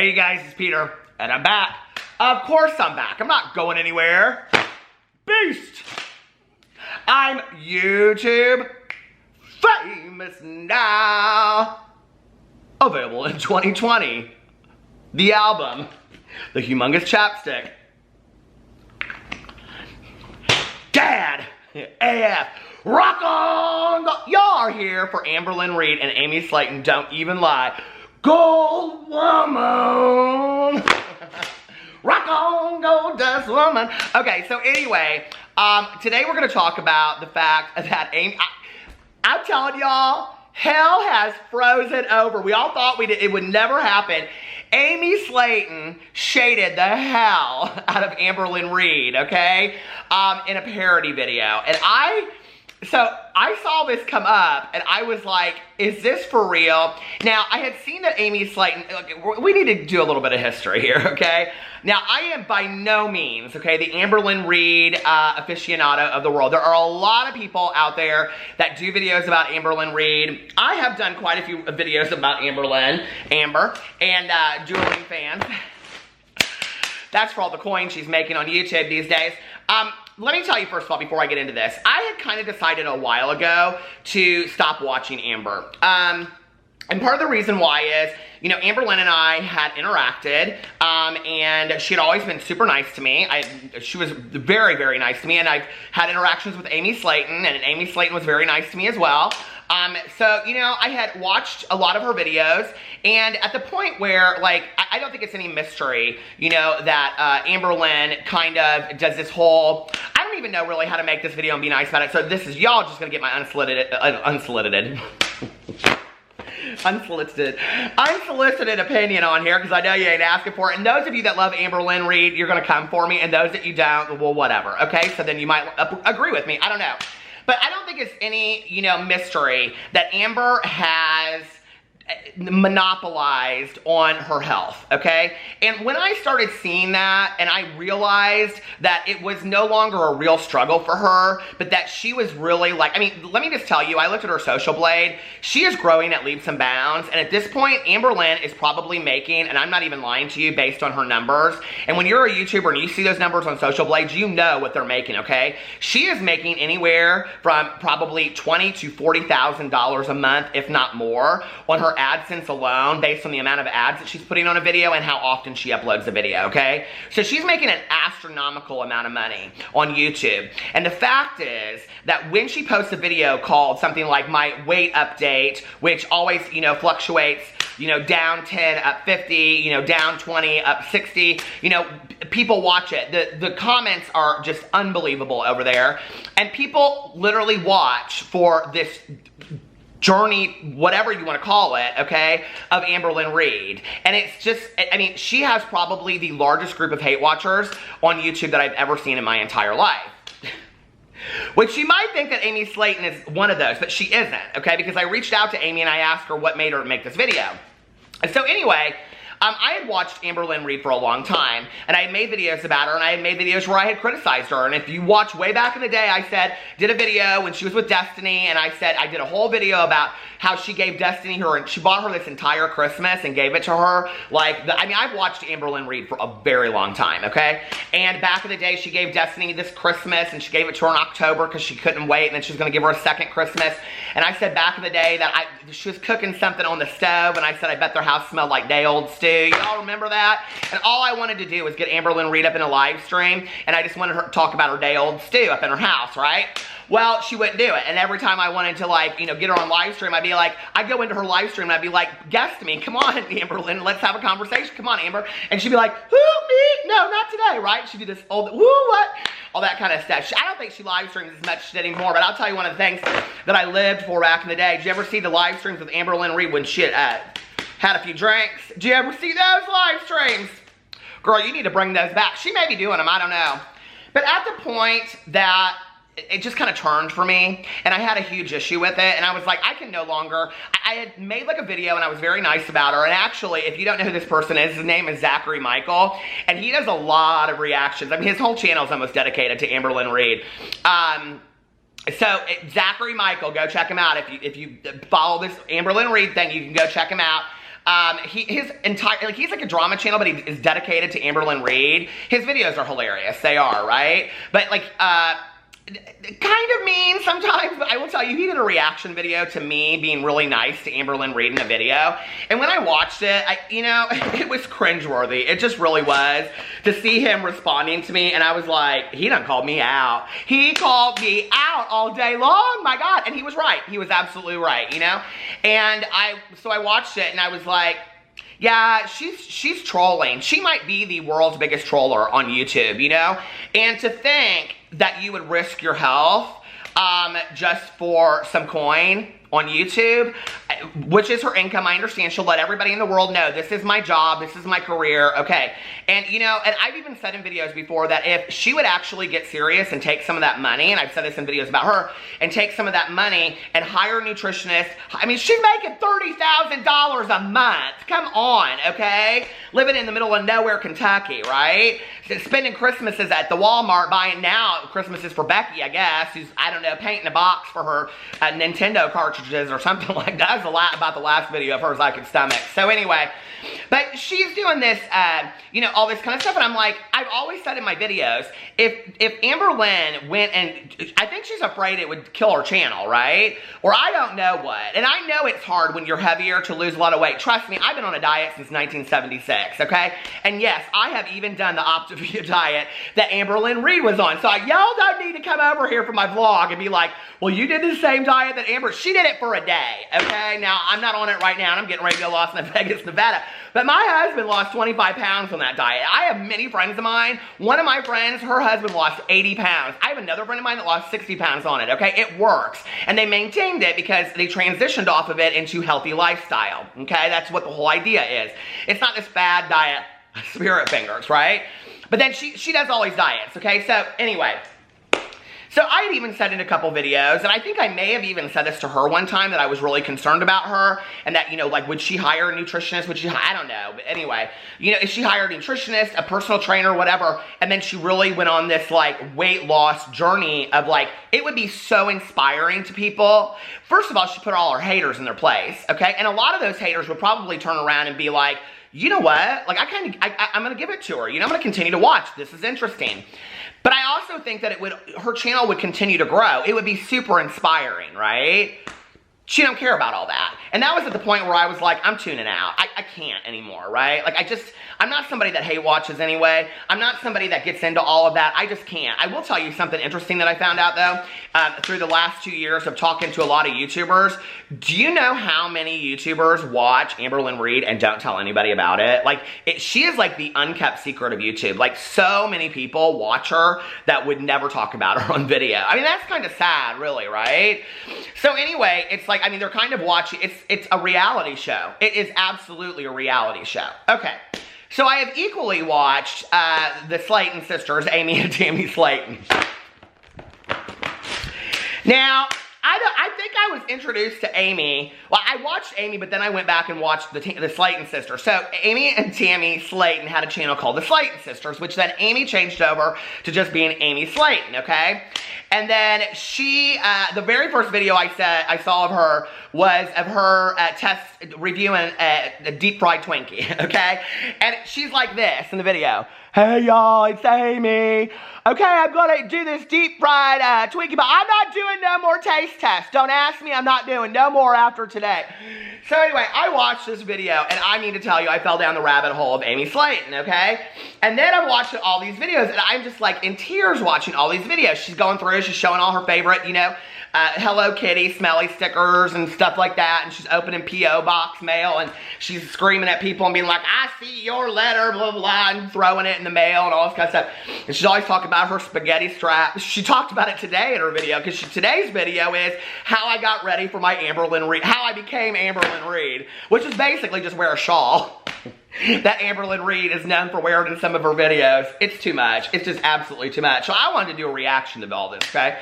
Hey you guys, it's Peter, and I'm back. Of course I'm back. I'm not going anywhere. Beast! I'm YouTube famous now. Available in 2020. The album, The Humongous Chapstick. Dad! AF! Rock on! Y'all are here for Amberlynn Reid and Amy Slaton, Don't Even Lie. Gold Woman! Rock on, gold dust woman. Okay, so anyway, today we're gonna talk about the fact that Amy, I'm telling y'all, hell has frozen over. We all thought it would never happen. Amy Slaton shaded the hell out of Amberlynn Reid, okay, in a parody video. And I saw this come up, and I was like, is this for real? Now, I had seen that Amy Slaton, we need to do a little bit of history here, okay? Now, I am by no means, okay, the Amberlynn Reid aficionado of the world. There are a lot of people out there that do videos about Amberlynn Reid. I have done quite a few videos about Amber, and jewelry fans. That's for all the coins she's making on YouTube these days. Let me tell you first of all, before I get into this, I had kind of decided a while ago to stop watching Amber. And part of the reason why is, you know, Amberlynn and I had interacted, and she had always been super nice to me. She was very, very nice to me, and I've had interactions with Amy Slaton, and Amy Slaton was very nice to me as well. So, you know, I had watched a lot of her videos, and at the point where, like, I don't think it's any mystery, you know, that Amberlynn kind of does this whole, I don't even know really how to make this video and be nice about it, so this is, y'all just gonna get my unsolicited opinion on here, because I know you ain't asking for it. And those of you that love Amberlynn Reid, you're gonna come for me, and those that you don't, well, whatever, okay? So then you might agree with me, I don't know. But I don't think it's any, you know, mystery that Amber has monopolized on her health, okay? And when I started seeing that, and I realized that it was no longer a real struggle for her, but that she was really like, I mean, let me just tell you, I looked at her social blade, she is growing at leaps and bounds, and at this point, Amberlynn is probably making, and I'm not even lying to you based on her numbers, and when you're a YouTuber and you see those numbers on social blades, you know what they're making, okay? She is making anywhere from probably $20,000 to $40,000 a month, if not more, on her AdSense alone, based on the amount of ads that she's putting on a video and how often she uploads a video, okay? So she's making an astronomical amount of money on YouTube. And the fact is that when she posts a video called something like My Weight Update, which always, you know, fluctuates, you know, down 10, up 50, you know, down 20, up 60, you know, people watch it. The comments are just unbelievable over there. And people literally watch for this journey, whatever you want to call it, okay, of Amberlynn Reid. And it's just, I mean, she has probably the largest group of hate watchers on YouTube that I've ever seen in my entire life. Which you might think that Amy Slaton is one of those, but she isn't, okay? Because I reached out to Amy and I asked her what made her make this video. And so anyway, I had watched Amberlynn Reid for a long time, and I had made videos about her, and I had made videos where I had criticized her. And if you watch way back in the day, I did a video when she was with Destiny, and I did a whole video about how she gave Destiny and she bought her this entire Christmas and gave it to her. I mean, I've watched Amberlynn Reid for a very long time, okay? And back in the day, she gave Destiny this Christmas, and she gave it to her in October because she couldn't wait, and then she was gonna give her a second Christmas. And I said back in the day that she was cooking something on the stove, and I said I bet their house smelled like day-old stew. Y'all remember that? And all I wanted to do was get Amberlynn Reid up in a live stream, and I just wanted her to talk about her day-old stew up in her house, right? Well, she wouldn't do it, and every time I wanted to, like, you know, get her on live stream, I'd be like, I'd go into her live stream, and I'd be like, guest me, come on, Amberlynn, let's have a conversation, come on, Amber, and she'd be like, who, me? No, not today, right? She'd do this, who, what? All that kind of stuff. I don't think she live streams as much anymore, but I'll tell you one of the things that I lived for back in the day. Did you ever see the live streams with Amberlynn Reid when she had a few drinks? Did you ever see those live streams? Girl, you need to bring those back. She may be doing them, I don't know. But at the point that it just kind of turned for me, and I had a huge issue with it, and I was like, I can no longer, I had made like a video, and I was very nice about her, and actually, if you don't know who this person is, his name is Zachary Michael, and he does a lot of reactions. I mean, his whole channel is almost dedicated to Amberlynn Reid. So, Zachary Michael, go check him out. If you follow this Amberlynn Reid thing, you can go check him out. He's like a drama channel, but he is dedicated to Amberlynn Reid. His videos are hilarious. They are, right? But like, kind of mean sometimes, but I will tell you, he did a reaction video to me being really nice to Amberlynn Reid in a video. And when I watched it, it was cringeworthy. It just really was. To see him responding to me, and I was like, he done called me out. He called me out all day long, my God. And he was right. He was absolutely right, you know? And so I watched it, and I was like, yeah, she's trolling. She might be the world's biggest troller on YouTube, you know? And to think that you would risk your health just for some coin on YouTube, which is her income. I understand she'll let everybody in the world know, this is my job, this is my career, okay. And you know, and I've even said in videos before that if she would actually get serious and take some of that money, and I've said this in videos about her, and take some of that money and hire a nutritionist, I mean, she's making $30,000 a month. Come on, okay? Living in the middle of nowhere, Kentucky, right? Spending Christmases at the Walmart, buying now Christmases for Becky, I guess, who's, I don't know, painting a box for her Nintendo cartridges or something like that. That's a lot about the last video of hers I could stomach. So anyway, but she's doing this, you know, all this kind of stuff, and I'm like, I've always said in my videos, if Amberlynn went and, I think she's afraid it would kill her channel, right? Or I don't know what. And I know it's hard when you're heavier to lose a lot of weight. Trust me, I've been on a diet since 1976, okay? And yes, I have even done the Optavia diet that Amberlynn Reid was on. So y'all don't need to come over here for my vlog and be like, well, you did the same diet that Amber, she did it for a day, okay? Now, I'm not on it right now, and I'm getting ready to go to Las Vegas, Nevada. But my husband lost 25 pounds on that diet. I have many friends of mine. One of my friends, her husband lost 80 pounds. I have another friend of mine that lost 60 pounds on it, okay? It works. And they maintained it because they transitioned off of it into healthy lifestyle, okay? That's what the whole idea is. It's not this bad diet, spirit fingers, right? But then she does all these diets, okay? So anyway, so I had even said in a couple videos, and I think I may have even said this to her one time, that I was really concerned about her, and that, you know, like, would she hire a nutritionist? Would she, I don't know, but anyway, you know, if she hired a nutritionist, a personal trainer, whatever, and then she really went on this, like, weight loss journey of, like, it would be so inspiring to people. First of all, she put all her haters in their place, okay? And a lot of those haters would probably turn around and be like, you know what? Like, I'm gonna give it to her. You know, I'm gonna continue to watch. This is interesting. But I also think that her channel would continue to grow. It would be super inspiring, right? She don't care about all that. And that was at the point where I was like, I'm tuning out. I can't anymore, right? Like, I'm not somebody that hate watches anyway. I'm not somebody that gets into all of that. I just can't. I will tell you something interesting that I found out, though, through the last 2 years of talking to a lot of YouTubers. Do you know how many YouTubers watch Amberlynn Reid and don't tell anybody about it? Like, she is like the unkept secret of YouTube. Like, so many people watch her that would never talk about her on video. I mean, that's kind of sad, really, right? So anyway, it's like, I mean, they're kind of watching, it's a reality show. It is absolutely a reality show. Okay. So I have equally watched the Slaton sisters, Amy and Tammy Slaton. Now, I think I was introduced to Amy. Well, I watched Amy, but then I went back and watched the Slaton sisters. So Amy and Tammy Slaton had a channel called the Slaton Sisters, which then Amy changed over to just being Amy Slaton, okay? And then she, the very first video I saw of her was of her reviewing a deep fried Twinkie, okay? And she's like this in the video. Hey y'all, it's Amy. Okay, I'm gonna do this deep fried Twinkie, but I'm not doing no more taste tests. Don't ask me, I'm not doing no more after today. So anyway, I watched this video, and I need to tell you, I fell down the rabbit hole of Amy Slaton, okay? And then I'm watching all these videos, and I'm just like in tears watching all these videos. She's going through, she's showing all her favorite, you know, Hello Kitty smelly stickers and stuff like that, and she's opening P.O. box mail, and she's screaming at people and being like, I see your letter, blah, blah, blah, and throwing it in the mail and all this kind of stuff. And she's always talking about her spaghetti strap. She talked about it today in her video, because today's video is how I got ready for my Amberlynn Reid, how I became Amberlynn Reid, which is basically just wear a shawl. That Amberlynn Reid is known for wearing in some of her videos. It's too much. It's just absolutely too much. So I wanted to do a reaction to all this, okay?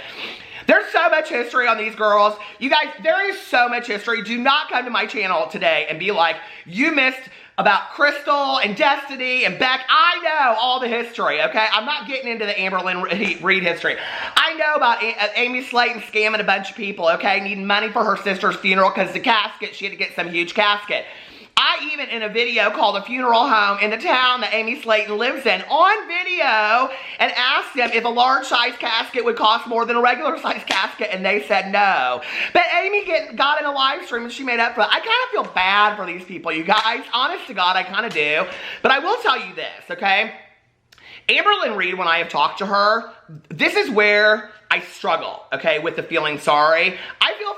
There's so much history on these girls. You guys, there is so much history. Do not come to my channel today and be like, you missed about Crystal and Destiny and Beck. I know all the history, okay? I'm not getting into the Amberlynn Reid history. I know about Amy Slaton scamming a bunch of people, okay? Needing money for her sister's funeral because the casket, she had to get some huge casket. I even, in a video called A Funeral Home in the town that Amy Slaton lives in, on video, and asked them if a large size casket would cost more than a regular size casket, and they said no. But Amy got in a live stream and she made up for it. I kind of feel bad for these people, you guys. Honest to God, I kind of do. But I will tell you this, okay? Amberlynn Reid, when I have talked to her, this is where I struggle, okay, with the feeling sorry. I feel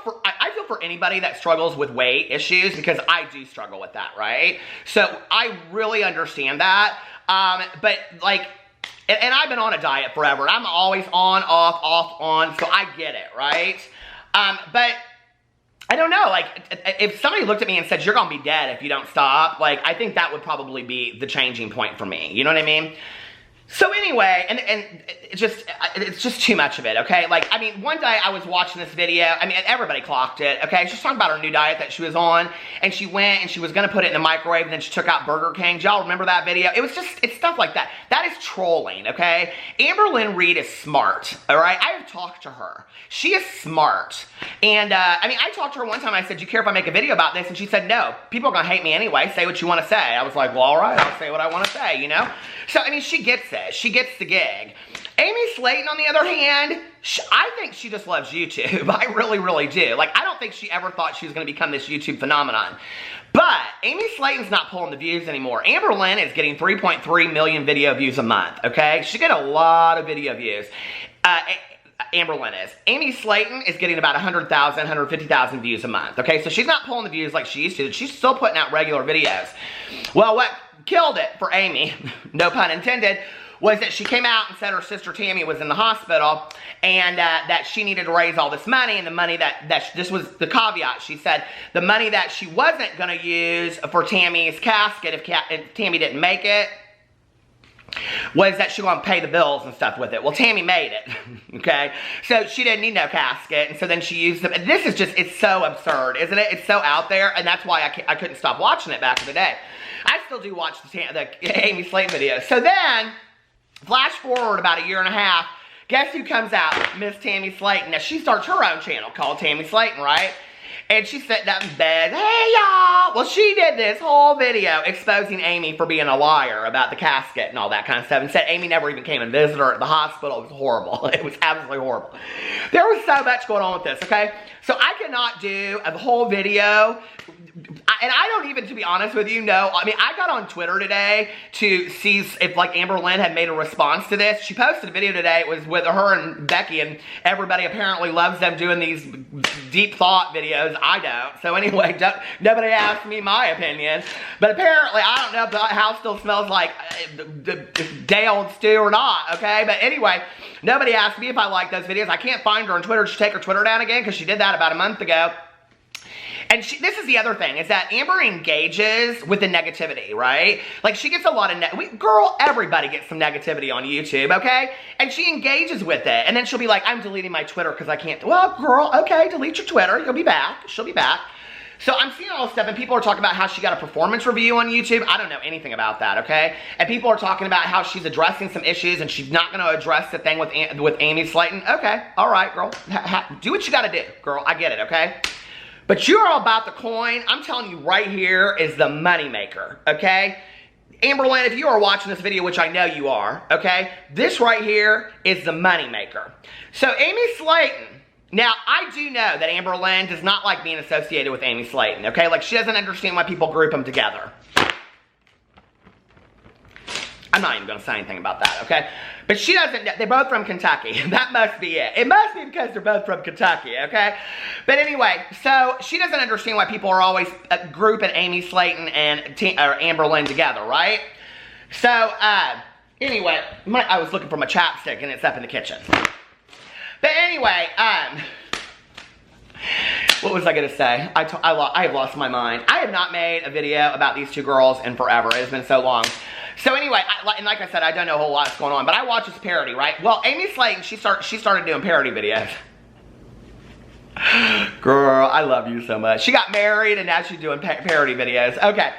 for anybody that struggles with weight issues, because I do struggle with that, right? So I really understand that. But like, and I've been on a diet forever. I'm always on, off, on, so I get it, right? But I don't know, like, if somebody looked at me and said, you're gonna be dead if you don't stop, like, I think that would probably be the changing point for me, you know what I mean? So anyway, and it's just too much of it, okay? Like, I mean, one day I was watching this video, I mean, everybody clocked it, okay? She's talking about her new diet that she was on, and she went and she was gonna put it in the microwave, and then she took out Burger King. Do y'all remember that video? It's stuff like that. That is trolling, okay? Amberlynn Reid is smart, all right? I have talked to her. She is smart. And, I mean, I talked to her one time, I said, do you care if I make a video about this? And she said, no, people are gonna hate me anyway, say what you wanna say. I was like, well, all right, I'll say what I wanna say, you know? So, I mean, she gets it. She gets the gig. Amy Slaton, on the other hand, I think she just loves YouTube. I really, really do. Like, I don't think she ever thought she was going to become this YouTube phenomenon. But Amy Slaton's not pulling the views anymore. Amberlynn is getting 3.3 million video views a month, okay? She get a lot of video views. Amberlynn is. Amy Slaton is getting about 100,000, 150,000 views a month, okay? So she's not pulling the views like she used to. She's still putting out regular videos. Well, what killed it for Amy, no pun intended, was that she came out and said her sister Tammy was in the hospital, and that she needed to raise all this money, and the money this was the caveat. She said the money that she wasn't going to use for Tammy's casket if Tammy didn't make it was that she was going to pay the bills and stuff with it. Well, Tammy made it, okay? So she didn't need no casket, and so then she used them. This is just, it's so absurd, isn't it? It's so out there, and that's why I couldn't stop watching it back in the day. I still do watch the Amy Slaton videos. So then, flash forward about a year and a half, guess who comes out? Miss Tammy Slaton. Now, she starts her own channel called Tammy Slaton, right? And she's sitting up in bed, hey, y'all. Well, she did this whole video exposing Amy for being a liar about the casket and all that kind of stuff, and said Amy never even came and visited her at the hospital. It was horrible. It was absolutely horrible. There was so much going on with this, okay? So I cannot do a whole video, and I don't even, to be honest with you, know. I mean, I got on Twitter today to see if, like, Amberlynn had made a response to this. She posted a video today. It was with her and Becky, and everybody apparently loves them doing these deep thought videos. I don't. So anyway, nobody asked me my opinion. But apparently, I don't know if the house still smells like day-old stew or not, okay? But anyway, nobody asked me if I like those videos. I can't find her on Twitter. Did she take her Twitter down again? Because she did that about a month ago. And this is the other thing, is that Amber engages with the negativity, right? Like, she gets a lot of, girl, everybody gets some negativity on YouTube, okay? And she engages with it. And then she'll be like, I'm deleting my Twitter because I can't. Well, girl, okay, delete your Twitter. You'll be back. She'll be back. So I'm seeing all this stuff, and people are talking about how she got a performance review on YouTube. I don't know anything about that, okay? And people are talking about how she's addressing some issues, and she's not going to address the thing with Amy Slaton. Okay, all right, girl. Do what you got to do, girl. I get it, okay? But you're all about the coin. I'm telling you right here is the moneymaker, okay? Amberlynn, if you are watching this video, which I know you are, okay? This right here is the moneymaker. So Amy Slaton, now I do know that Amberlynn does not like being associated with Amy Slaton, okay? Like, she doesn't understand why people group them together. I'm not even going to say anything about that, okay? But she doesn't, they're both from Kentucky. That must be it. It must be because they're both from Kentucky, okay? But anyway, so she doesn't understand why people are always grouping Amy Slaton and Amberlynn together, right? So, anyway, I was looking for my chapstick and it's up in the kitchen. But anyway, what was I going to say? I have lost my mind. I have not made a video about these two girls in forever. It has been so long. So anyway, and like I said, I don't know a whole lot that's going on, but I watch this parody, right? Well, Amy Slaton, she started doing parody videos. Girl, I love you so much. She got married, and now she's doing parody videos. Okay.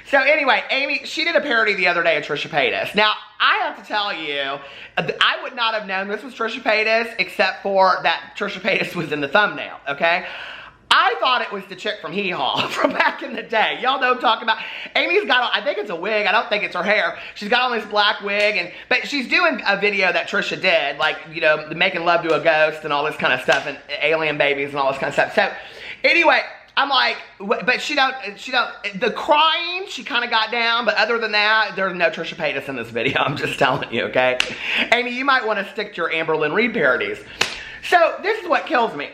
So anyway, Amy, she did a parody the other day of Trisha Paytas. Now, I have to tell you, I would not have known this was Trisha Paytas, except for that Trisha Paytas was in the thumbnail, okay? I thought it was the chick from Hee Haw from back in the day. Y'all know what I'm talking about. Amy's got on, I think it's a wig. I don't think it's her hair. She's got on this black wig, but she's doing a video that Trisha did, like, you know, making love to a ghost and all this kind of stuff, and alien babies and all this kind of stuff. So, anyway, I'm like, but the crying, she kind of got down, but other than that, there's no Trisha Paytas in this video. I'm just telling you, okay? Amy, you might want to stick to your Amberlynn Reid parodies. So, this is what kills me.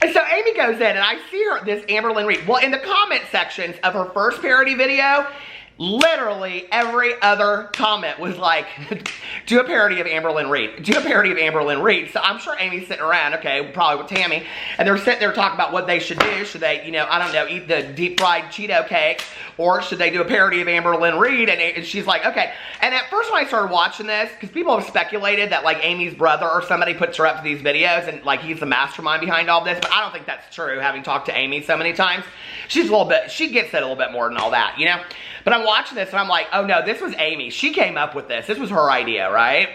And so Amy goes in, and I see her, this Amberlynn Reid. Well, in the comment sections of her first parody video, literally every other comment was like, do a parody of Amberlynn Reid. Do a parody of Amberlynn Reid. So I'm sure Amy's sitting around, okay, probably with Tammy, and they're sitting there talking about what they should do. Should they, you know, I don't know, eat the deep fried Cheeto cake, or should they do a parody of Amberlynn Reid? And she's like, okay. And at first when I started watching this, because people have speculated that like Amy's brother or somebody puts her up to these videos and like he's the mastermind behind all this, but I don't think that's true, having talked to Amy so many times. She's a little bit, she gets it a little bit more than all that, you know? But I'm watching this and I'm like, oh no, this was Amy. She came up with this. This was her idea, right?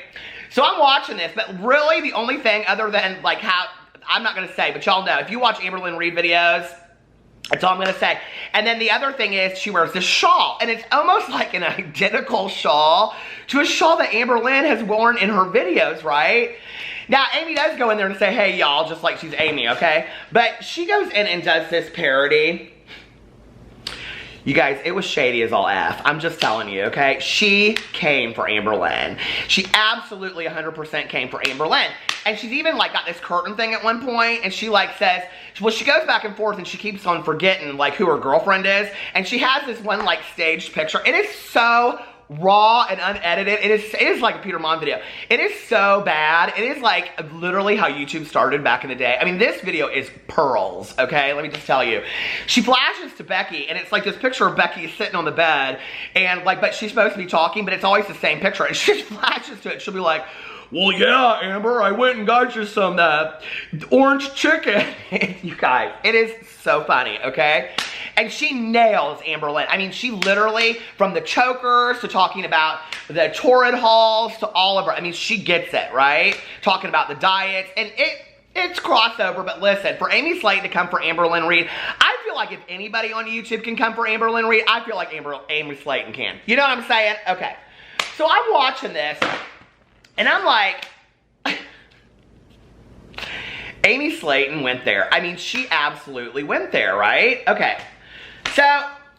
So I'm watching this, but really the only thing other than like how, I'm not going to say, but y'all know, if you watch Amberlynn Reid videos, that's all I'm going to say. And then the other thing is she wears this shawl, and it's almost like an identical shawl to a shawl that Amberlynn has worn in her videos, right? Now, Amy does go in there and say, hey, y'all, just like she's Amy, okay? But she goes in and does this parody. You guys, it was shady as all F. I'm just telling you, okay? She came for Amberlynn. She absolutely 100% came for Amberlynn. And she's even like got this curtain thing at one point, and she like says, well, she goes back and forth and she keeps on forgetting like who her girlfriend is. And she has this one like staged picture. It is so raw and unedited. It is like a Peter Monn video. It is so bad. It is like literally how YouTube started back in the day. I mean, this video is pearls, okay? Let me just tell you. She flashes to Becky, and it's like this picture of Becky sitting on the bed, and like, but she's supposed to be talking, but it's always the same picture. And she just flashes to it. She'll be like, well, yeah, Amber, I went and got you some orange chicken. You guys, it is so funny, okay? And she nails Amberlynn. I mean, she literally, from the chokers to talking about the torrid halls to all of her, I mean, she gets it, right? Talking about the diets, and it's crossover, but listen, for Amy Slaton to come for Amberlynn Reid, I feel like if anybody on YouTube can come for Amberlynn Reid, I feel like Amy Slaton can. You know what I'm saying? Okay. So I'm watching this, and I'm like, Amy Slaton went there. I mean, she absolutely went there, right? Okay. So,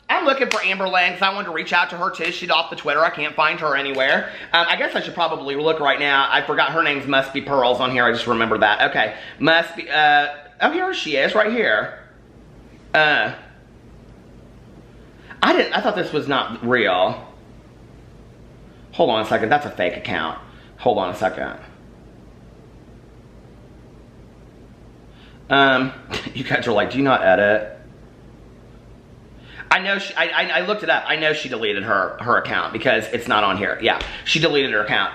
I'm looking for Amberlynn because I wanted to reach out to her too. She's off the Twitter. I can't find her anywhere. I guess I should probably look right now. I forgot her name's Must Be Pearls on here. I just remembered that. Okay. Must Be, oh, here she is right here. I thought this was not real. Hold on a second. That's a fake account. Hold on a second. You guys are like, do you not edit? I know I looked it up. I know she deleted her account because it's not on here. Yeah, she deleted her account.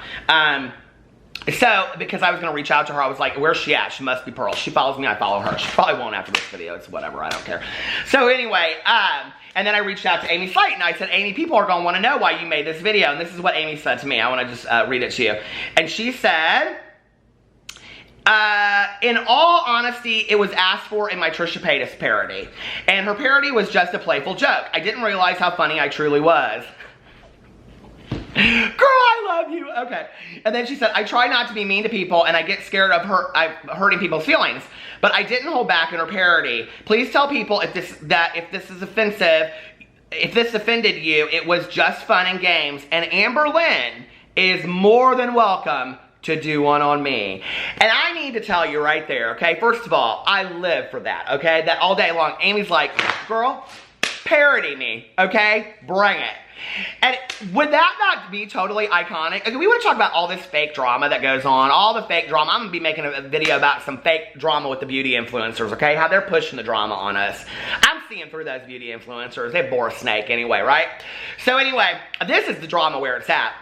So, because I was going to reach out to her, I was like, where's she at? She must be Pearl. She follows me, I follow her. She probably won't after this video. It's whatever, I don't care. So anyway, and then I reached out to Amy Slaton. I said, Amy, people are going to want to know why you made this video. And this is what Amy said to me. I want to just read it to you. And she said, in all honesty, it was asked for in my Trisha Paytas parody. And her parody was just a playful joke. I didn't realize how funny I truly was. Girl, I love you. Okay. And then she said, I try not to be mean to people, and I get scared of hurting people's feelings. But I didn't hold back in her parody. Please tell people if this is offensive, if this offended you, it was just fun and games. And Amberlynn is more than welcome to do one on me. And I need to tell you right there, okay? First of all, I live for that, okay? That all day long. Amy's like, girl, parody me, okay? Bring it. And would that not be totally iconic? Okay, we want to talk about all this fake drama that goes on, all the fake drama. I'm going to be making a video about some fake drama with the beauty influencers, okay? How they're pushing the drama on us. I'm seeing through those beauty influencers. They bore a snake anyway, right? So anyway, this is the drama where it's at.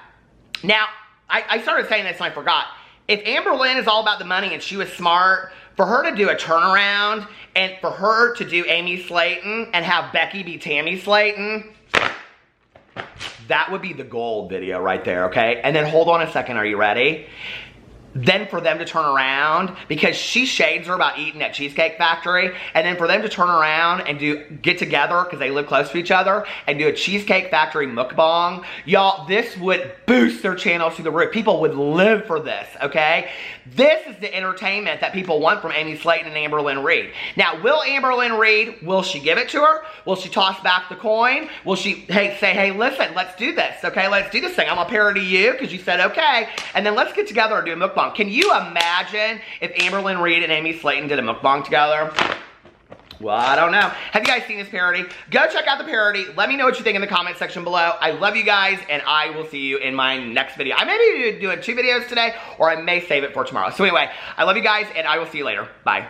Now, I started saying this and I forgot. If Amberlynn is all about the money and she was smart, for her to do a turnaround and for her to do Amy Slaton and have Becky be Tammy Slaton, that would be the gold video right there, okay? And then hold on a second, are you ready? then for them to turn around, because she shades her about eating at Cheesecake Factory, and then for them to turn around and get together, because they live close to each other, and do a Cheesecake Factory mukbang, y'all, this would boost their channels to the roof. People would live for this, okay? This is the entertainment that people want from Amy Slaton and Amberlynn Reid. Now, will Amberlynn Reid, will she give it to her? Will she toss back the coin? Will she say, hey, listen, let's do this, okay? Let's do this thing. I'm gonna parody you because you said okay, and then let's get together and do a mukbang. Can you imagine if Amberlynn Reid and Amy Slaton did a mukbang together? Well, I don't know. Have you guys seen this parody? Go check out the parody. Let me know what you think in the comment section below. I love you guys, and I will see you in my next video. I may be doing 2 videos today, or I may save it for tomorrow. So anyway, I love you guys, and I will see you later. Bye.